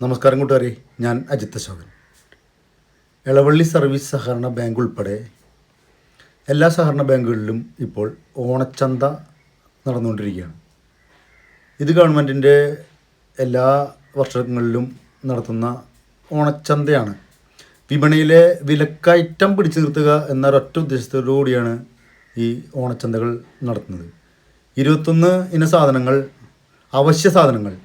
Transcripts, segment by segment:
നമസ്കാരം കൂട്ടുകാരെ, ഞാൻ അജിത് അശോകൻ. എളവള്ളി സർവീസ് സഹകരണ ബാങ്ക് ഉൾപ്പെടെ എല്ലാ സഹകരണ ബാങ്കുകളിലും ഇപ്പോൾ ഓണച്ചന്ത നടന്നുകൊണ്ടിരിക്കുകയാണ്. ഇത് ഗവൺമെൻറ്റിൻ്റെ എല്ലാ വർഷങ്ങളിലും നടത്തുന്ന ഓണച്ചന്തയാണ്. വിപണിയിലെ വിലക്കയറ്റം പിടിച്ചു നിർത്തുക എന്ന ഒരൊറ്റ ഉദ്ദേശത്തോടുകൂടിയാണ് ഈ ഓണച്ചന്തകൾ നടത്തുന്നത്. 21 ഇന സാധനങ്ങൾ, അവശ്യ സാധനങ്ങൾ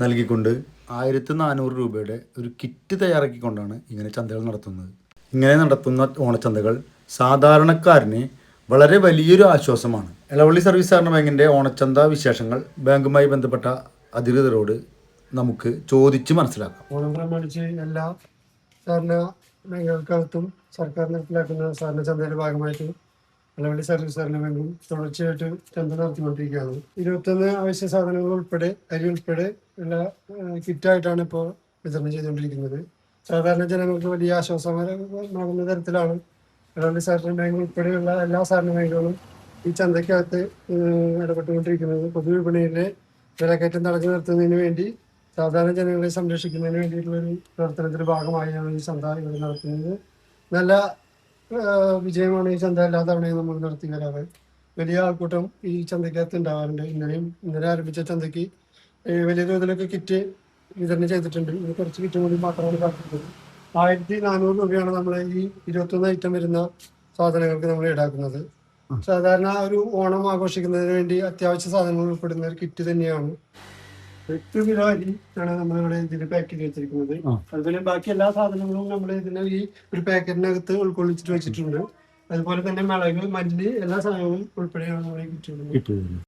നൽകിക്കൊണ്ട് 1400 രൂപയുടെ ഒരു കിറ്റ് തയ്യാറാക്കിക്കൊണ്ടാണ് ഇങ്ങനെ ചന്തകൾ നടത്തുന്നത്. ഇങ്ങനെ നടത്തുന്ന ഓണച്ചന്തകൾ സാധാരണക്കാരന് വളരെ വലിയൊരു ആശ്വാസമാണ്. എളവള്ളി സർവീസ് സഹകരണ ബാങ്കിൻ്റെ ഓണച്ചന്ത വിശേഷങ്ങൾ ബാങ്കുമായി ബന്ധപ്പെട്ട അധികൃതരോട് നമുക്ക് ചോദിച്ച് മനസ്സിലാക്കാം. ഓണം പ്രമാണിച്ച് എല്ലാ സഹകരണ ബാങ്കുകൾക്കകത്തും സർക്കാർ നടപ്പിലാക്കുന്ന സഹകരണ ചന്തയുടെ ഭാഗമായിട്ട് എളവള്ളി സർവീസ് സഹകരണ ബാങ്കും തുടർച്ചയായിട്ട് ചന്ത നടത്തിക്കൊണ്ടിരിക്കുകയാണ്. 21 അവശ്യ സാധനങ്ങൾ ഉൾപ്പെടെ അരി ഉൾപ്പെടെ എല്ലാ കിറ്റായിട്ടാണ് ഇപ്പോൾ വിതരണം ചെയ്തുകൊണ്ടിരിക്കുന്നത്. സാധാരണ ജനങ്ങൾക്ക് വലിയ ആശ്വാസമാകുന്ന തരത്തിലാണ് എളവള്ളി സഹകരണ ബാങ്ക് ഉൾപ്പെടെയുള്ള എല്ലാ സഹകരണ ബാങ്കുകളും ഈ ചന്തയ്ക്കകത്ത് ഇടപെട്ടുകൊണ്ടിരിക്കുന്നത്. പൊതുവിപണിയിലെ വിലക്കയറ്റം തടഞ്ഞു നിർത്തുന്നതിന് വേണ്ടി സാധാരണ ജനങ്ങളെ സംരക്ഷിക്കുന്നതിന് വേണ്ടിയിട്ടുള്ളൊരു പ്രവർത്തനത്തിന്റെ ഭാഗമായാണ് ഈ ചന്ത ഇവിടെ നടത്തുന്നത്. നല്ല വിജയമാണ് ഈ ചന്ത എല്ലാ തവണയും നമ്മൾ നടത്തി വരാറ്. വലിയ ആൾക്കൂട്ടം ഈ ചന്തയ്ക്കകത്ത് ഉണ്ടാവാറുണ്ട്. ഇന്നലെ ആരംഭിച്ച ചന്തയ്ക്ക് വലിയ തോതിലൊക്കെ കിറ്റ് വിതരണം ചെയ്തിട്ടുണ്ട്. ഇത് കുറച്ച് കിറ്റ് കൂടി മാത്രമാണ് കാട്ടുന്നത്. 1400 രൂപയാണ് നമ്മൾ ഈ 21 ഐറ്റം വരുന്ന സാധനങ്ങൾക്ക് നമ്മൾ ഈടാക്കുന്നത്. സാധാരണ ഒരു ഓണം ആഘോഷിക്കുന്നതിന് വേണ്ടി അത്യാവശ്യ സാധനങ്ങൾ ഉൾപ്പെടുന്ന ഒരു കിറ്റ് തന്നെയാണ്. 8 കിലോ അരി ആണ് നമ്മളിവിടെ ഇതിന് പാക്ക് ചെയ്ത് വെച്ചിരിക്കുന്നത്. അതുപോലെ ബാക്കി എല്ലാ സാധനങ്ങളും നമ്മൾ ഇതിനെ ഈ ഒരു പാക്കറ്റിനകത്ത് ഉൾക്കൊള്ളിച്ചിട്ട് വെച്ചിട്ടുണ്ട്. അതുപോലെ തന്നെ മുളക്, മല്ലി എല്ലാ സാധനങ്ങളും ഉൾപ്പെടെയാണ് നമ്മൾ ഈ കിറ്റുന്നത്.